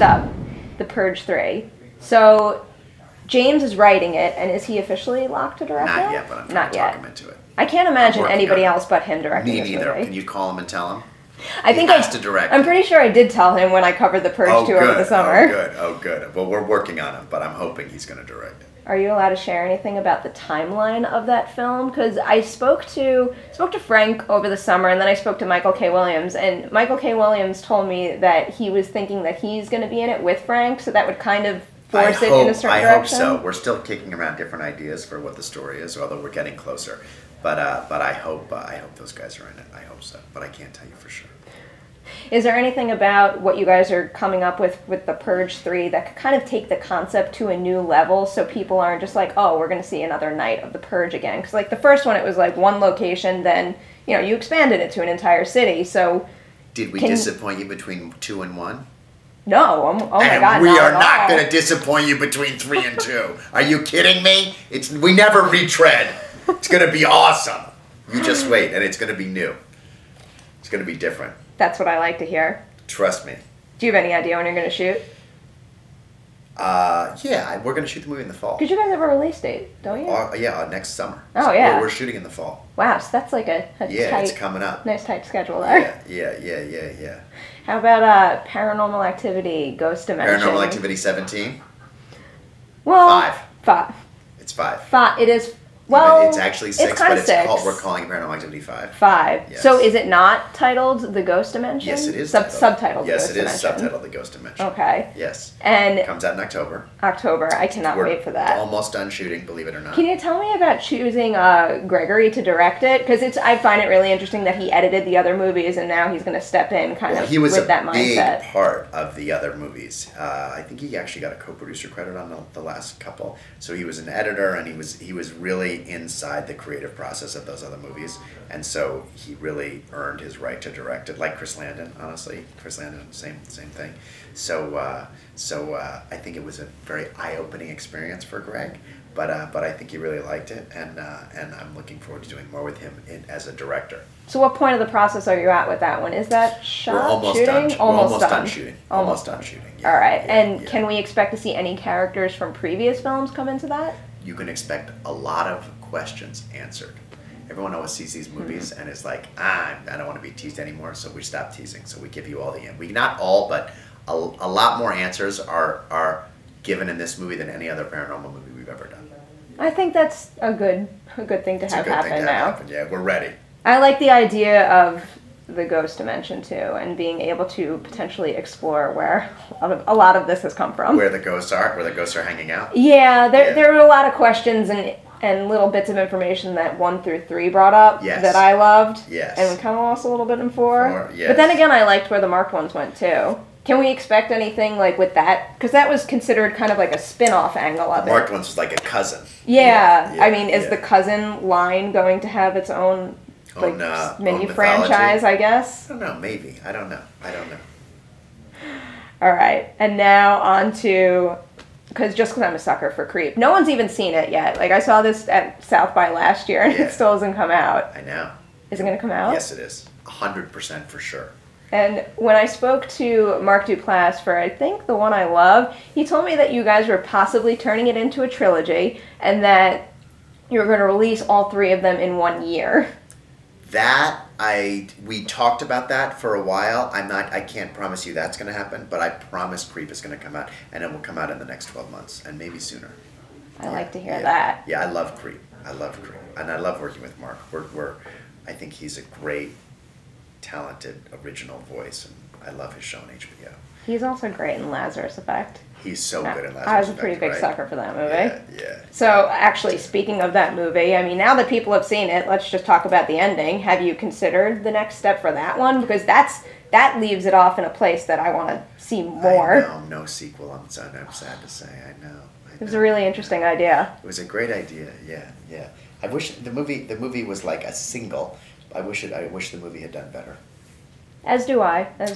Next up, The Purge 3. So, James is writing it, and is he officially locked to direct it? Not yet, but I'm trying to talk him into it. I can't imagine anybody else but him directing this movie. Me neither. Can you call him and tell him? I think he has to direct. I'm pretty sure I did tell him when I covered The Purge 2 over the summer. Oh, good. Well, we're working on him, but I'm hoping he's going to direct it. Are you allowed to share anything about the timeline of that film? Because I spoke to Frank over the summer, and then I spoke to Michael K. Williams, and Michael K. Williams told me that he was thinking that he's going to be in it with Frank, so that would kind of force it in a certain direction. I hope so. We're still kicking around different ideas for what the story is, although we're getting closer. But I hope those guys are in it. I hope so, but I can't tell you for sure. Is there anything about what you guys are coming up with The Purge 3 that could kind of take the concept to a new level so people aren't just like, oh, we're going to see another night of The Purge again? Because like the first one, it was like one location, then you expanded it to an entire city. So did we disappoint you between 2 and 1? No. Oh my God. We are not going to disappoint you between 3 and 2. Are you kidding me? We never retread. It's going to be awesome. You just wait, and it's going to be new. It's going to be different. That's what I like to hear. Trust me. Do you have any idea when you're going to shoot? Yeah, we're going to shoot the movie in the fall. Because you guys have a release date, don't you? Yeah, next summer. Oh, so yeah. We're shooting in the fall. Wow, so that's like a tight... it's coming up. Nice tight schedule there. Yeah. How about Paranormal Activity, Ghost Dimension? Paranormal Activity 17? Well... 5. It's 5. It is... Well, it's actually 6, but we're calling it Paranormal Activity 5. 5. Yes. So is it not titled The Ghost Dimension? Yes, it is. Subtitled Yes, Ghost it is Dimension. subtitled The Ghost Dimension. Okay. Yes. And it comes out in October. I cannot wait for that. We're almost done shooting, believe it or not. Can you tell me about choosing Gregory to direct it? Because I find it really interesting that he edited the other movies and now he's going to step in with that mindset. He was a big part of the other movies. I think he actually got a co-producer credit on the last couple. So he was an editor, and he was really inside the creative process of those other movies, and so he really earned his right to direct it, like Chris Landon. Honestly, Chris Landon, same thing. So I think it was a very eye-opening experience for Greg, but I think he really liked it, and I'm looking forward to doing more with him as a director. So what point of the process are you at with that one? Is that shot? We're almost shooting? done. Almost done shooting. Almost done shooting. Yeah, all right, can we expect to see any characters from previous films come into that? You can expect a lot of questions answered. Everyone always sees these movies and is like, I don't want to be teased anymore, so we stop teasing. So we give you all the not all, but a lot more answers are given in this movie than any other paranormal movie we've ever done. I think that's a good thing to have happen now. Yeah, we're ready. I like the idea of the ghost dimension too, and being able to potentially explore where a lot of this has come from. Where the ghosts are hanging out. Yeah, there were a lot of questions and little bits of information that 1 through 3 brought up that I loved. Yes. And we kind of lost a little bit in 4. Yes. But then again, I liked where the marked ones went too. Can we expect anything like with that? Because that was considered kind of like a spin-off angle of it. Marked ones was like a cousin. Yeah. I mean, is the cousin line going to have its own mini franchise, I guess? I don't know, maybe. I don't know. All right. And now on to... Because I'm a sucker for Creep. No one's even seen it yet. Like, I saw this at South by last year, and it still hasn't come out. I know. Is it going to come out? Yes, it is. 100% for sure. And when I spoke to Mark Duplass for, I think, The One I Love, he told me that you guys were possibly turning it into a trilogy, and that you were going to release all 3 of them in 1 year. We talked about that for a while. I can't promise you that's going to happen, but I promise Creep is going to come out, and it will come out in the next 12 months, and maybe sooner. I like to hear that. Yeah, I love Creep. And I love working with Mark. I think he's a great, talented, original voice, and I love his show on HBO. He's also great in Lazarus Effect. He's so good in Lazarus Effect. I was a pretty big sucker for that movie. Yeah. So, actually, speaking of that movie, I mean, now that people have seen it, let's just talk about the ending. Have you considered the next step for that one? Because that leaves it off in a place that I want to see more. I know, no sequel. I'm sad to say. I know. It was a really interesting idea. It was a great idea. Yeah. I wish the movie was like a single. I wish the movie had done better. As do I. We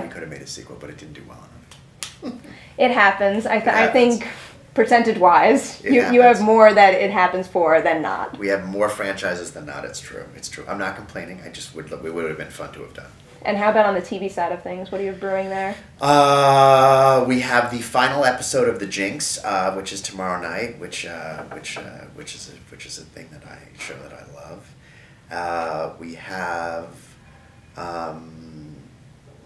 could have made a sequel, but it didn't do well enough. It happens. I think percentage-wise, you have more that it happens for than not. We have more franchises than not. It's true. I'm not complaining. It would have been fun to have done. And how about on the TV side of things? What are you brewing there? We have the final episode of The Jinx, which is tomorrow night, which is a thing that I love. We have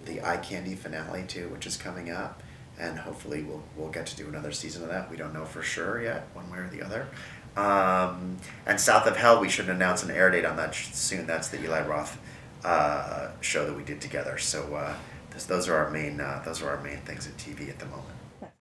the Eye Candy finale too, which is coming up, and hopefully we'll get to do another season of that. We don't know for sure yet, one way or the other. And South of Hell, we should announce an air date on that soon. That's the Eli Roth show that we did together. So those are our main things at TV at the moment.